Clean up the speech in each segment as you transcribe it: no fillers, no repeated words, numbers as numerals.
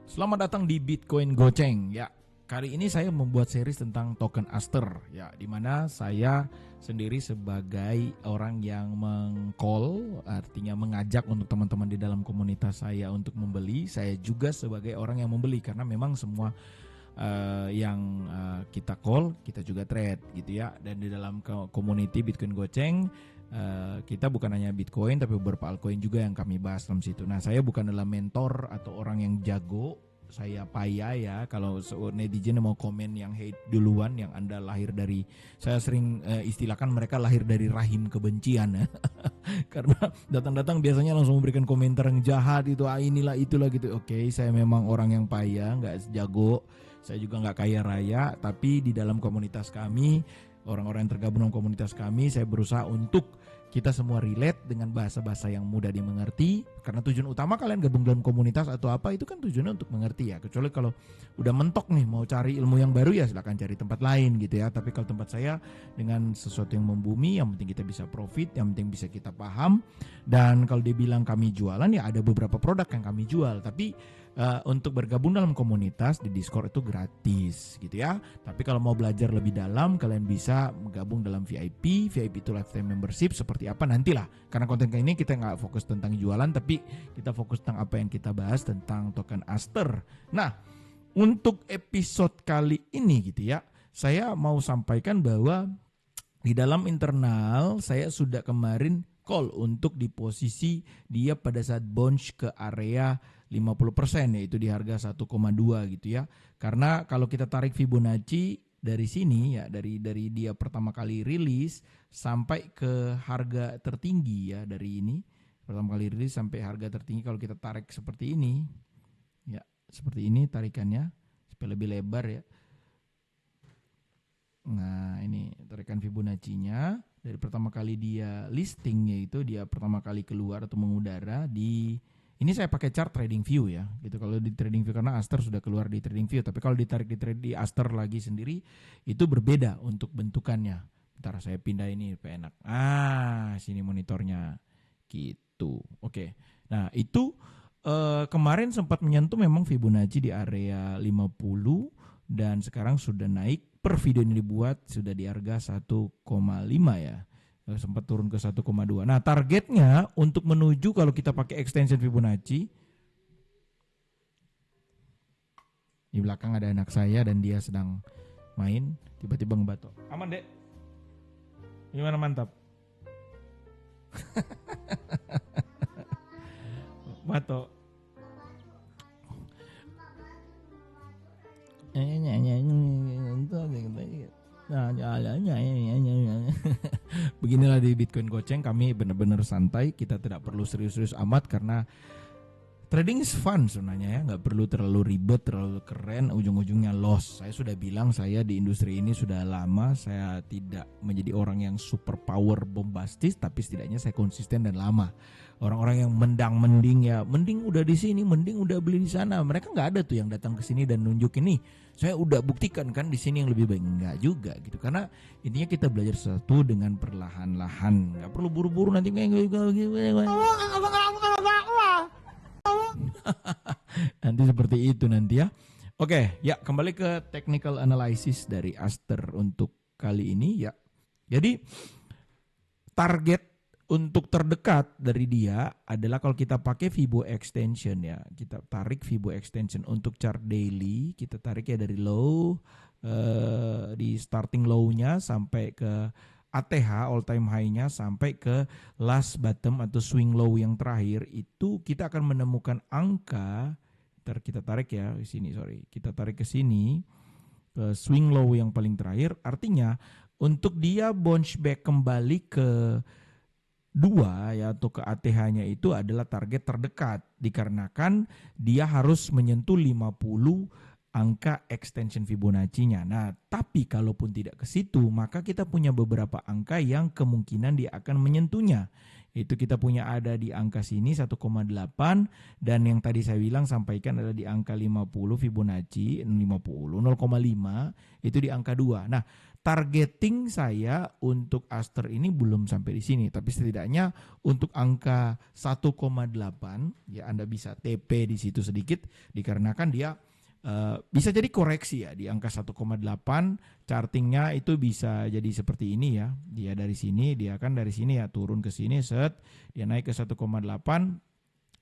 Selamat datang di Bitcoin Goceng. Ya, kali ini saya membuat series tentang token Aster. Ya, di mana saya sendiri sebagai orang yang meng-call, artinya mengajak untuk teman-teman di dalam komunitas saya untuk membeli. Saya juga sebagai orang yang membeli karena memang semua yang kita call, kita juga trade gitu ya. Dan di dalam community Bitcoin Goceng kita bukan hanya Bitcoin tapi beberapa altcoin juga yang kami bahas dalam situ. Nah, saya bukan adalah mentor atau orang yang jago, saya payah ya. Kalau netizen mau komen yang hate duluan, yang Anda lahir dari, saya sering istilahkan mereka lahir dari rahim kebencian ya. Karena datang-datang biasanya langsung memberikan komentar yang jahat itu, inilah itulah gitu. Oke, saya memang orang yang payah, nggak jago, saya juga nggak kaya raya, tapi di dalam komunitas kami, orang-orang yang tergabung dalam komunitas kami, saya berusaha untuk kita semua relate dengan bahasa-bahasa yang mudah dimengerti. Karena tujuan utama kalian gabung dalam komunitas atau apa itu kan tujuannya untuk mengerti ya. Kecuali kalau udah mentok nih mau cari ilmu yang baru ya silakan cari tempat lain gitu ya. Tapi kalau tempat saya dengan sesuatu yang membumi, yang penting kita bisa profit, yang penting bisa kita paham. Dan kalau dibilang kami jualan ya ada beberapa produk yang kami jual. Tapi untuk bergabung dalam komunitas di Discord itu gratis gitu ya. Tapi kalau mau belajar lebih dalam, kalian bisa menggabung dalam VIP. VIP itu lifetime membership, seperti apa nantilah. Karena konten kali ini kita nggak fokus tentang jualan, tapi kita fokus tentang apa yang kita bahas tentang token Aster. Nah, untuk episode kali ini gitu ya, saya mau sampaikan bahwa di dalam internal saya sudah kemarin call untuk di posisi dia pada saat bounce ke area 50% yaitu di harga 1,2 gitu ya. Karena kalau kita tarik Fibonacci dari sini ya, dari dia pertama kali rilis sampai ke harga tertinggi ya, dari ini pertama kali rilis sampai harga tertinggi, kalau kita tarik seperti ini ya, seperti ini tarikannya supaya lebih lebar ya. Nah, ini tarikan Fibonacci-nya dari pertama kali dia listing, yaitu dia pertama kali keluar atau mengudara di, ini saya pakai chart trading view ya gitu. Kalau di trading view karena Aster sudah keluar di trading view, tapi kalau ditarik di Aster lagi sendiri itu berbeda untuk bentukannya. Bentar saya pindah ini supaya enak. Sini monitornya gitu. Oke. Nah, itu kemarin sempat menyentuh memang Fibonacci di area 50 dan sekarang sudah naik. Per video ini dibuat sudah di harga 1,5 ya. Sempat turun ke 1,2. Nah, targetnya untuk menuju, kalau kita pakai extension Fibonacci, di belakang ada anak saya dan dia sedang main, tiba-tiba ngebatok. Aman, Dek? Gimana, mantap? Batok. Beginilah di Bitcoin Goceng, kami benar-benar santai, kita tidak perlu serius-serius amat karena trading is fun sebenarnya ya, nggak perlu terlalu ribet, terlalu keren, ujung-ujungnya loss. Saya sudah bilang saya di industri ini sudah lama, saya tidak menjadi orang yang super power bombastis, tapi setidaknya saya konsisten dan lama. Orang-orang yang mending ya, mending udah di sini, mending udah beli di sana, mereka nggak ada tuh yang datang ke sini dan nunjukin nih, saya udah buktikan kan di sini yang lebih baik. Nggak juga gitu, karena intinya kita belajar sesuatu dengan perlahan-lahan, nggak perlu buru-buru nanti. Nanti seperti itu nanti ya. Oke, ya kembali ke technical analysis dari Aster untuk kali ini ya. Jadi target untuk terdekat dari dia adalah kalau kita pakai Fibo extension ya. Kita tarik Fibo extension untuk chart daily, kita tarik ya dari low di starting low-nya sampai ke ATH all time high-nya sampai ke last bottom atau swing low yang terakhir, itu kita akan menemukan angka. Kita tarik ya di sini, kita tarik ke sini ke swing low yang paling terakhir. Artinya untuk dia bounce back kembali ke 2 ya atau ke ATH-nya itu adalah target terdekat, dikarenakan dia harus menyentuh 50 angka extension Fibonacci-nya. Nah, tapi kalaupun tidak ke situ, maka kita punya beberapa angka yang kemungkinan dia akan menyentuhnya, Itu kita punya ada di angka sini 1,8 dan yang tadi saya bilang sampaikan adalah di angka 50 Fibonacci 50 0,5 itu di angka 2. Nah, targeting saya untuk Aster ini belum sampai di sini, tapi setidaknya untuk angka 1,8 ya Anda bisa TP di situ sedikit dikarenakan dia bisa jadi koreksi ya di angka 1,8 chartingnya itu bisa jadi seperti ini ya. Dia dari sini, dia kan dari sini ya turun ke sini set, dia naik ke 1,8,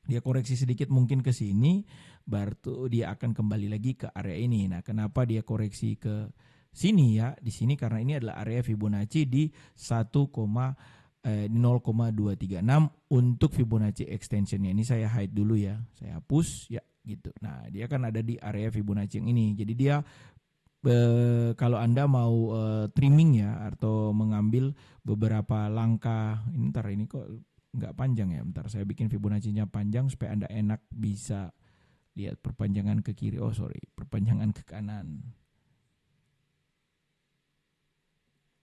dia koreksi sedikit mungkin ke sini, baru dia akan kembali lagi ke area ini. Nah, kenapa dia koreksi ke sini ya? Di sini karena ini adalah area Fibonacci di 0,236 untuk Fibonacci extensionnya. Ini saya hide dulu ya, saya hapus ya gitu. Nah, dia kan ada di area Fibonacci yang ini. Jadi dia kalau Anda mau trimming ya atau mengambil beberapa langkah, ini kok nggak panjang ya, bentar saya bikin Fibonacci-nya panjang supaya Anda enak bisa lihat perpanjangan ke kiri, perpanjangan ke kanan.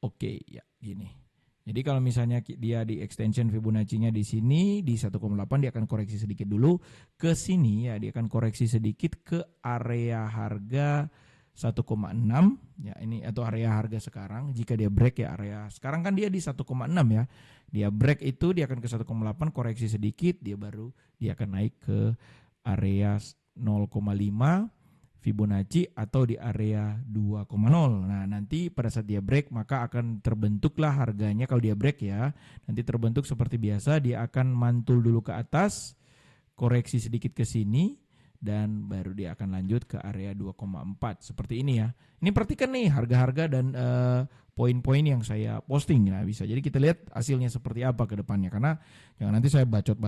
Oke, ya gini. Jadi kalau misalnya dia di extension Fibonacci-nya di sini di 1,8 dia akan koreksi sedikit dulu ke sini ya, dia akan koreksi sedikit ke area harga 1,6 ya ini atau area harga sekarang. Jika dia break ya area sekarang kan dia di 1,6 ya. Dia break itu dia akan ke 1,8 koreksi sedikit, dia akan naik ke area 0,5 Fibonacci atau di area 2,0. Nah, nanti pada saat dia break maka akan terbentuklah harganya kalau dia break ya. Nanti terbentuk seperti biasa, dia akan mantul dulu ke atas, koreksi sedikit ke sini dan baru dia akan lanjut ke area 2,4 seperti ini ya. Ini perhatikan nih harga-harga dan poin-poin yang saya posting ya, bisa. Jadi kita lihat hasilnya seperti apa ke depannya karena jangan nanti saya bacot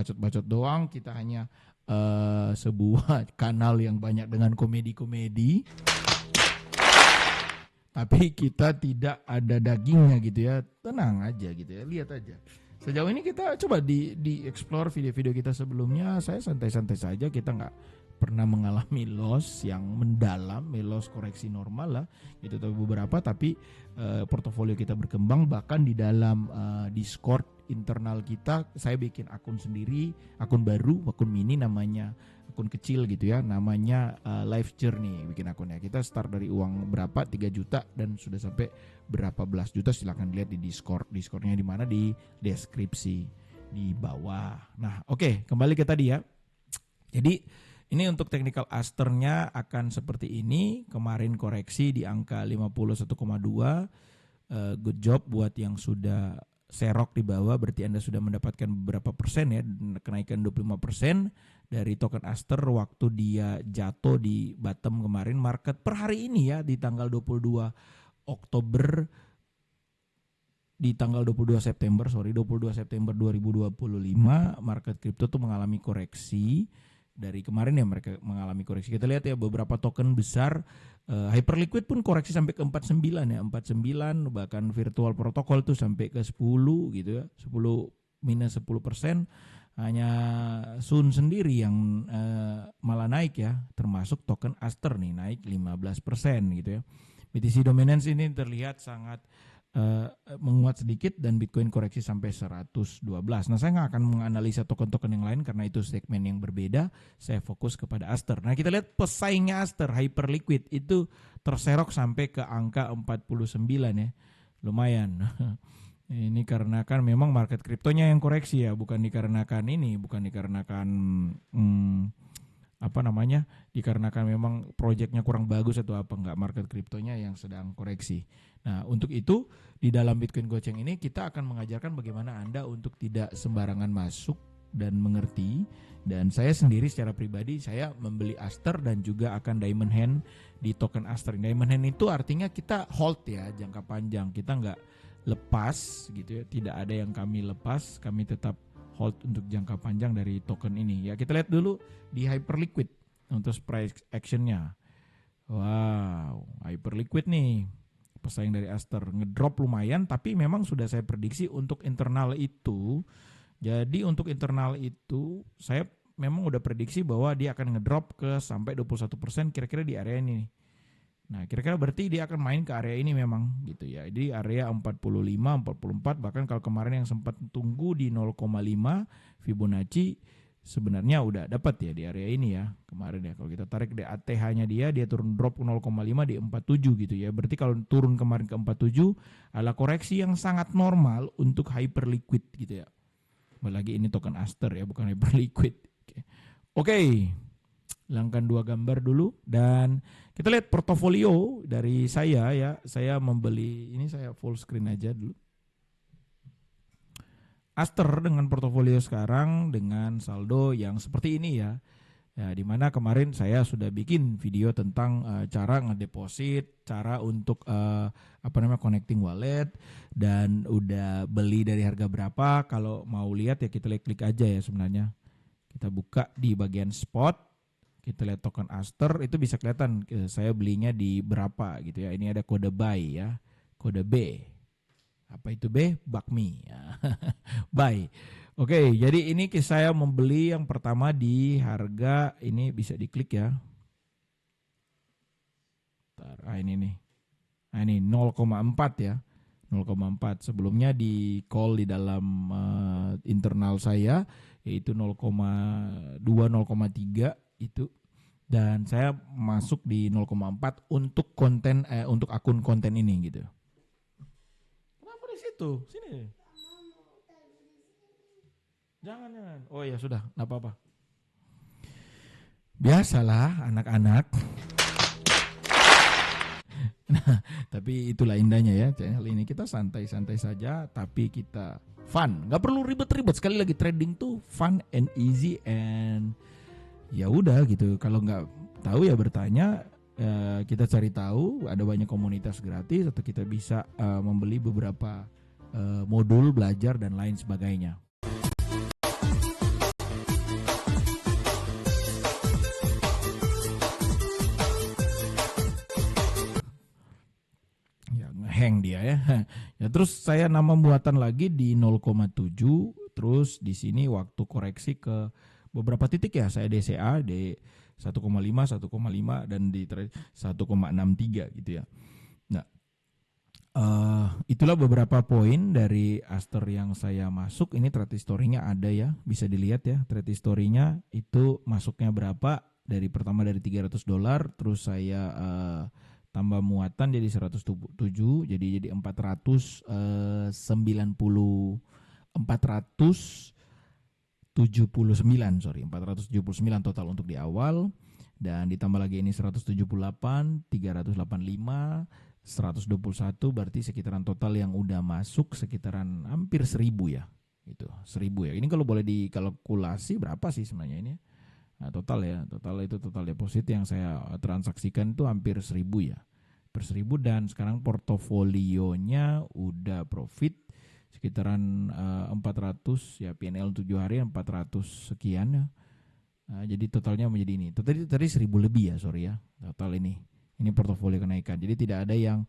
doang, kita hanya sebuah kanal yang banyak dengan komedi-komedi tapi kita tidak ada dagingnya gitu ya. Tenang aja gitu ya, lihat aja. Sejauh ini kita coba di explore video-video kita sebelumnya, saya santai-santai saja, kita nggak pernah mengalami loss yang mendalam, loss koreksi normal lah gitu beberapa, tapi portofolio kita berkembang. Bahkan di dalam Discord internal kita saya bikin akun sendiri, akun baru, akun mini namanya, akun kecil gitu ya, namanya Life Journey, bikin akunnya. Kita start dari uang berapa, 3 juta dan sudah sampai berapa belas juta, silahkan lihat di Discordnya di mana, di deskripsi di bawah. Nah oke, kembali ke tadi ya. Jadi ini untuk technical Asternya akan seperti ini. Kemarin koreksi di angka 51,2. Good job buat yang sudah serok di bawah, berarti Anda sudah mendapatkan beberapa persen ya, kenaikan 25% dari token Aster waktu dia jatuh di bottom kemarin. Market per hari ini ya di tanggal 22 Oktober, di tanggal 22 September 2025 market crypto tuh mengalami koreksi. Dari kemarin ya mereka mengalami koreksi. Kita lihat ya beberapa token besar, Hyperliquid pun koreksi sampai ke 49 ya, 49, bahkan virtual protocol tuh sampai ke 10 gitu ya, 10 minus 10%. Hanya Sun sendiri yang malah naik ya, termasuk token Aster nih naik 15% gitu ya. BTC dominance ini terlihat sangat menguat sedikit dan Bitcoin koreksi sampai 112. Nah, saya nggak akan menganalisa token-token yang lain karena itu segmen yang berbeda. Saya fokus kepada Aster. Nah, kita lihat pesaingnya Aster, Hyperliquid itu terserok sampai ke angka 49 ya. Lumayan. Ini karena kan memang market kriptonya yang koreksi ya, bukan dikarenakan dikarenakan memang proyeknya kurang bagus atau apa, enggak, market kriptonya yang sedang koreksi. Nah, untuk itu di dalam Bitcoin Goceng ini kita akan mengajarkan bagaimana Anda untuk tidak sembarangan masuk dan mengerti. Dan saya sendiri secara pribadi saya membeli Aster dan juga akan Diamond Hand di token Aster. Diamond Hand itu artinya kita hold ya, jangka panjang. Kita enggak lepas gitu ya, tidak ada yang kami lepas, kami tetap hold untuk jangka panjang dari token ini. Ya, kita lihat dulu di Hyperliquid untuk price actionnya. Wow, Hyperliquid nih pesaing dari Aster, ngedrop lumayan, tapi memang sudah saya prediksi untuk internal itu. Jadi untuk internal itu saya memang udah prediksi bahwa dia akan ngedrop ke sampai 21%, kira-kira di area ini nih. Nah, kira-kira berarti dia akan main ke area ini memang gitu ya. Jadi area 45, 44, bahkan kalau kemarin yang sempat tunggu di 0,5 Fibonacci sebenarnya udah dapat ya di area ini ya kemarin ya. Kalau kita tarik di ATH-nya dia turun drop ke 0,5 di 47 gitu ya. Berarti kalau turun kemarin ke 47 adalah koreksi yang sangat normal untuk hyperliquid gitu ya. Apalagi ini token Aster ya, bukan hyperliquid. Oke. Hilangkan 2 gambar dulu dan kita lihat portofolio dari saya ya. Saya membeli, ini saya full screen aja dulu. Aster dengan portofolio sekarang dengan saldo yang seperti ini ya. Ya, dimana kemarin saya sudah bikin video tentang cara ngedeposit, cara untuk connecting wallet, dan udah beli dari harga berapa. Kalau mau lihat ya kita klik aja ya sebenarnya. Kita buka di bagian spot. Kita lihat token Aster itu bisa kelihatan saya belinya di berapa gitu ya. Ini ada kode buy ya, kode B. Apa itu B? Bakmi ya. Buy. Oke, jadi ini saya membeli yang pertama di harga ini bisa diklik ya. Ini nih. Nah, ini 0,4 ya. 0,4 sebelumnya di call di dalam internal saya yaitu 0,2 0,3 itu, dan saya masuk di 0,4 untuk konten untuk akun konten ini gitu. Kenapa di situ? Sini. Jangan. Oh ya sudah, enggak apa-apa. Biasalah anak-anak. Nah, tapi itulah indahnya ya channel ini, kita santai-santai saja tapi kita fun, nggak perlu ribet-ribet. Sekali lagi trading tuh fun and easy and ya udah gitu. Kalau nggak tahu ya bertanya, kita cari tahu, ada banyak komunitas gratis atau kita bisa membeli beberapa modul belajar dan lain sebagainya. Hang dia ya. Ya terus saya nama muatan lagi di 0,7, terus di sini waktu koreksi ke beberapa titik ya, saya DCA di 1,5 dan di 1,63 gitu ya. Nah, itulah beberapa poin dari Aster yang saya masuk. Ini trade history-nya ada ya, bisa dilihat ya. Trade history-nya itu masuknya berapa, dari pertama dari $300, terus saya tambah muatan jadi 107, jadi 479 total untuk di awal, dan ditambah lagi ini 178, 385, 121, berarti sekitaran total yang udah masuk sekitaran hampir 1000 ya. Itu 1000 ya. Ini kalau boleh dikalkulasi berapa sih sebenarnya ini? Nah, total itu total deposit yang saya transaksikan itu hampir 1000 ya. Per 1000, dan sekarang portofolionya udah profit sekitaran 400 ya, PNL 7 hari 400 sekian ya. Jadi totalnya menjadi ini. Tadi 1000 lebih ya, sorry ya. Total ini portofolio kenaikan. Jadi tidak ada yang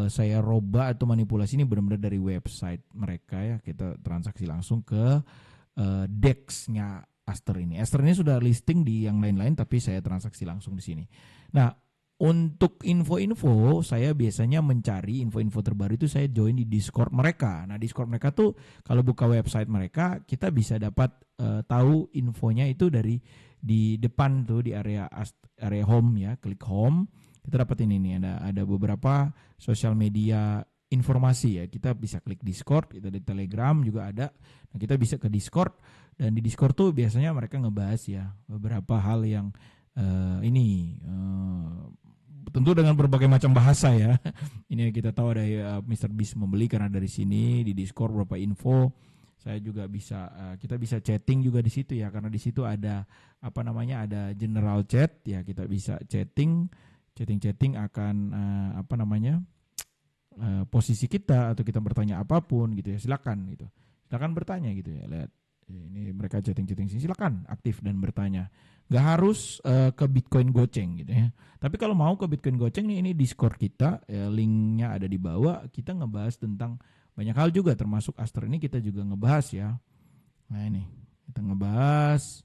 saya roba atau manipulasi, ini benar-benar dari website mereka ya. Kita transaksi langsung ke DEX-nya Aster ini. Aster ini sudah listing di yang lain-lain, tapi saya transaksi langsung di sini. Nah, untuk info-info, saya biasanya mencari info-info terbaru itu saya join di Discord mereka. Nah, Discord mereka tuh kalau buka website mereka, kita bisa dapat tahu infonya itu dari di depan tuh, di area home ya, klik home. Kita dapat ini nih, ada beberapa sosial media informasi ya. Kita bisa klik Discord, kita di Telegram juga ada. Nah, kita bisa ke Discord, dan di Discord tuh biasanya mereka ngebahas ya beberapa hal yang tentu dengan berbagai macam bahasa ya. Ini kita tahu ada Mr. Beast membeli karena dari sini di Discord beberapa info. Saya juga bisa kita bisa chatting juga di situ ya, karena di situ ada ada general chat ya, kita bisa chatting akan posisi kita, atau kita bertanya apapun gitu ya, silakan bertanya gitu ya. Lihat ini mereka chatting sini, silakan aktif dan bertanya. Nggak harus ke Bitcoin Goceng gitu ya. Tapi kalau mau ke Bitcoin Goceng nih, ini Discord kita ya, linknya ada di bawah. Kita ngebahas tentang banyak hal juga, termasuk Aster ini kita juga ngebahas ya. Nah ini kita ngebahas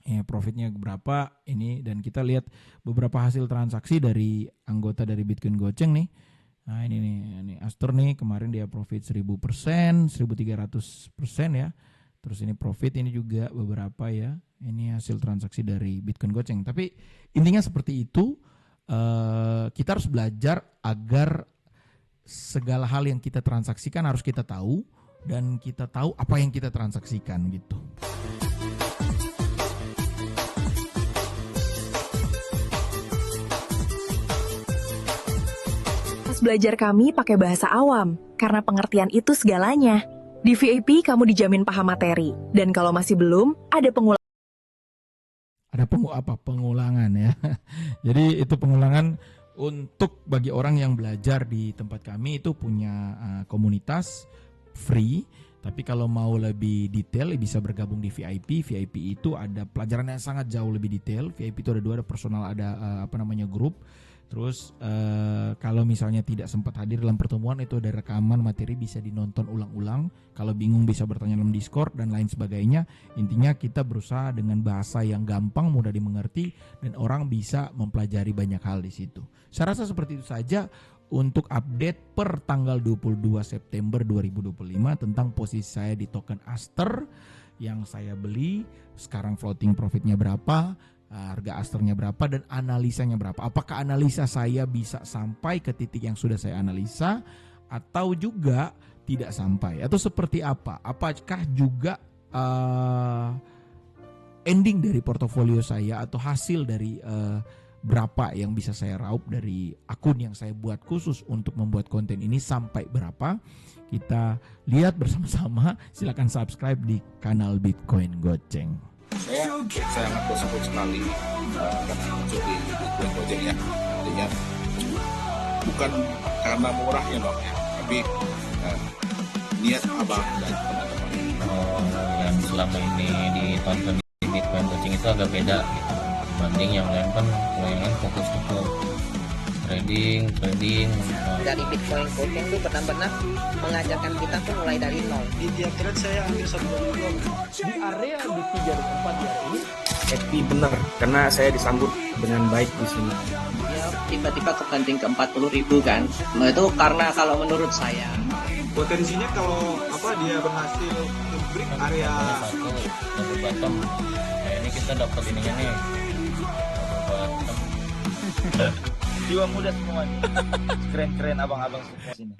Ya, profitnya berapa ini, dan kita lihat beberapa hasil transaksi dari anggota dari Bitcoin Goceng nih. Nah ini nih, ini Aster nih kemarin dia profit 1000%, 1300% ya. Terus ini profit ini juga beberapa ya. Ini hasil transaksi dari Bitcoin Goceng. Tapi intinya seperti itu, kita harus belajar agar segala hal yang kita transaksikan harus kita tahu, dan kita tahu apa yang kita transaksikan gitu. Belajar kami pakai bahasa awam, karena pengertian itu segalanya. Di VIP kamu dijamin paham materi, dan kalau masih belum, ada pengulangan ya. Jadi itu pengulangan untuk bagi orang yang belajar di tempat kami, itu punya komunitas free. Tapi kalau mau lebih detail bisa bergabung di VIP. VIP itu ada pelajaran yang sangat jauh lebih detail. VIP itu ada 2, ada personal, ada grup. Terus kalau misalnya tidak sempat hadir dalam pertemuan, itu ada rekaman materi, bisa dinonton ulang-ulang. Kalau bingung bisa bertanya dalam Discord dan lain sebagainya. Intinya kita berusaha dengan bahasa yang gampang, mudah dimengerti, dan orang bisa mempelajari banyak hal di situ. Saya rasa seperti itu saja untuk update per tanggal 22 September 2025 tentang posisi saya di token Aster yang saya beli. Sekarang floating profitnya berapa, harga Asternya berapa, dan analisanya berapa. Apakah analisa saya bisa sampai ke titik yang sudah saya analisa, atau juga tidak sampai, atau seperti apa? Apakah juga ending dari portofolio saya atau hasil dari berapa yang bisa saya raup dari akun yang saya buat khusus untuk membuat konten ini sampai berapa? Kita lihat bersama-sama. Silakan subscribe di kanal Bitcoin Goceng. Saya sangat bersyukur sekali karena masuk di Bitcoin Goceng ya. Artinya bukan karena murahnya Bang ya, tapi niat Abang dan teman-teman. Yang selama ini ditonton di Bitcoin Goceng itu agak beda gitu. Dibanding yang lain kan, yang lain fokus ke trading. Dari Bitcoin Goceng itu benar-benar mengajarkan kita tuh mulai dari nol. Di tiap trade saya ambil 1 dolar. Di area di 3 dan 4 di hari ini Happy benar karena saya disambut dengan baik di sini. Ya tiba-tiba kebanting ke 40.000 kan. Nah, itu karena kalau menurut saya Potensinya kalau dia berhasil break area double bottom. Nah ini kita dapat ininya nih, double bottom. jiwa muda semua nih. Keren-keren abang-abang semua sini.